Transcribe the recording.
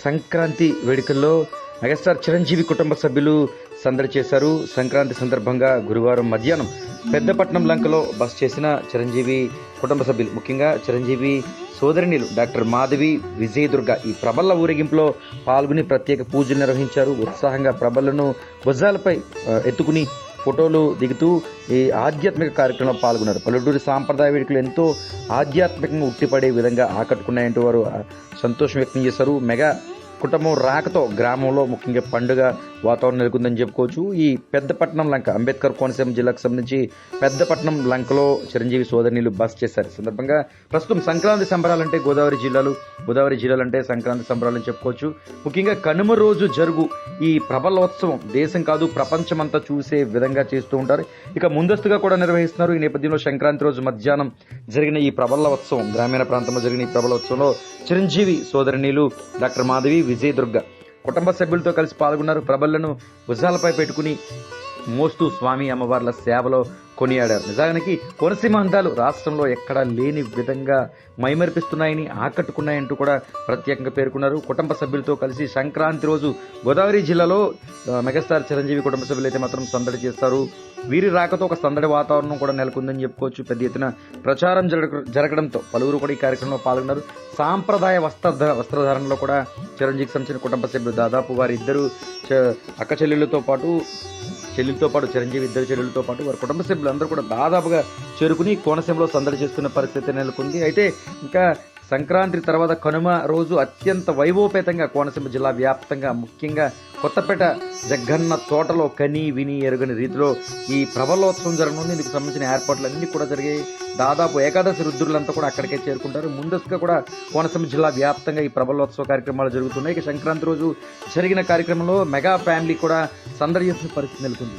సంక్రాంతి వేడుకల్లో మెగాస్టార్ చిరంజీవి కుటుంబ సభ్యులు సందడి చేశారు. సంక్రాంతి సందర్భంగా గురువారం మధ్యాహ్నం పెద్దపట్నం లంకలో బస చేసిన చిరంజీవి కుటుంబ సభ్యులు, ముఖ్యంగా చిరంజీవి సోదరిణులు డాక్టర్ మాధవి, విజయదుర్గ ఈ ప్రబల్ల ఊరేగింపులో పాల్గొని ప్రత్యేక పూజలు నిర్వహించారు. ఉత్సాహంగా ప్రబలను భుజాలపై ఎత్తుకుని ఫోటోలు దిగుతూ ఈ ఆధ్యాత్మిక కార్యక్రమంలో పాల్గొన్నారు. పల్లెటూరి సాంప్రదాయ వేడుకలు ఎంతో ఆధ్యాత్మికంగా ఉట్టిపడే విధంగా ఆకట్టుకున్నాయంటూ వారు సంతోషం వ్యక్తం చేశారు. మెగా కుటుంబం రాకతో గ్రామంలో ముఖ్యంగా పండుగ వాతావరణం నెలకొందని చెప్పుకోవచ్చు. ఈ పెద్దపట్నం లంక అంబేద్కర్ కోనసీమ జిల్లాకు సంబంధించి పెద్దపట్నం లంకలో చిరంజీవి సోదరులు బస చేశారు. సందర్భంగా ప్రస్తుతం సంక్రాంతి సంబరాలంటే గోదావరి జిల్లాలంటే సంక్రాంతి సంబరాలని చెప్పుకోవచ్చు. ముఖ్యంగా కనుమ రోజు జరుగు ఈ ప్రబలోత్సవం దేశం కాదు ప్రపంచమంతా చూసే విధంగా చేస్తూ ఉంటారు. ఇక ముందస్తుగా కూడా నిర్వహిస్తున్నారు. ఈ నేపథ్యంలో సంక్రాంతి రోజు మధ్యాహ్నం జరిగిన ఈ ప్రబలోత్సవం, గ్రామీణ ప్రాంతంలో జరిగిన ఈ ప్రబలోత్సవంలో చిరంజీవి సోదరులు డాక్టర్ మాధవి, విజయదుర్గ కుటుంబ సభ్యులతో కలిసి పాల్గొన్నారు. ప్రబళ్లను భుజాలపై పెట్టుకుని మోస్తూ స్వామి అమ్మవార్ల సేవలో కొనియాడారు. నిజానికి కోనసీమ అందాలు రాష్ట్రంలో ఎక్కడా లేని విధంగా మైమరిపిస్తున్నాయని, ఆకట్టుకున్నాయంటూ కూడా ప్రత్యేకంగా పేర్కొన్నారు. కుటుంబ సభ్యులతో కలిసి సంక్రాంతి రోజు గోదావరి జిల్లాలో మెగాస్టార్ చిరంజీవి కుటుంబ సభ్యులు అయితే మాత్రం సందడి చేస్తారు. వీరి రాకతో ఒక సందడి వాతావరణం కూడా నెలకొందని చెప్పుకోవచ్చు. పెద్ద ఎత్తున ప్రచారం జరగడంతో పలువురు కూడా ఈ కార్యక్రమంలో పాల్గొన్నారు. సాంప్రదాయ వస్త్రధారణలో కూడా చిరంజీవికి సంబంధించిన కుటుంబ సభ్యులు దాదాపు వారి ఇద్దరు అక్క చెల్లెళ్ళతో పాటు చిరంజీవి ఇద్దరు చెల్లెలతో పాటు వారి కుటుంబ సభ్యులు అందరూ కూడా దాదాపుగా చేరుకుని కోనసీమలో సందడి చేస్తున్న పరిస్థితి నెలకొంది. అయితే ఇంకా సంక్రాంతి తర్వాత కనుమ రోజు అత్యంత వైభవపేతంగా కోనసీమ జిల్లా వ్యాప్తంగా, ముఖ్యంగా కొత్తపేట జగ్గన్న తోటలో కని విని ఎరుగని రీతిలో ఈ ప్రబలోత్సవం జరగనుంది. ఇందుకు సంబంధించిన ఏర్పాట్లన్నీ కూడా జరిగాయి. దాదాపు ఏకాదశి రుద్రులంతా కూడా అక్కడికే చేరుకుంటారు. ముందస్తుగా కూడా కోనసీమ జిల్లా వ్యాప్తంగా ఈ ప్రబలోత్సవ కార్యక్రమాలు జరుగుతున్నాయి. ఇక సంక్రాంతి రోజు జరిగిన కార్యక్రమంలో మెగా ఫ్యామిలీ కూడా సందడి చేసిన పరిస్థితి నెలకొంది.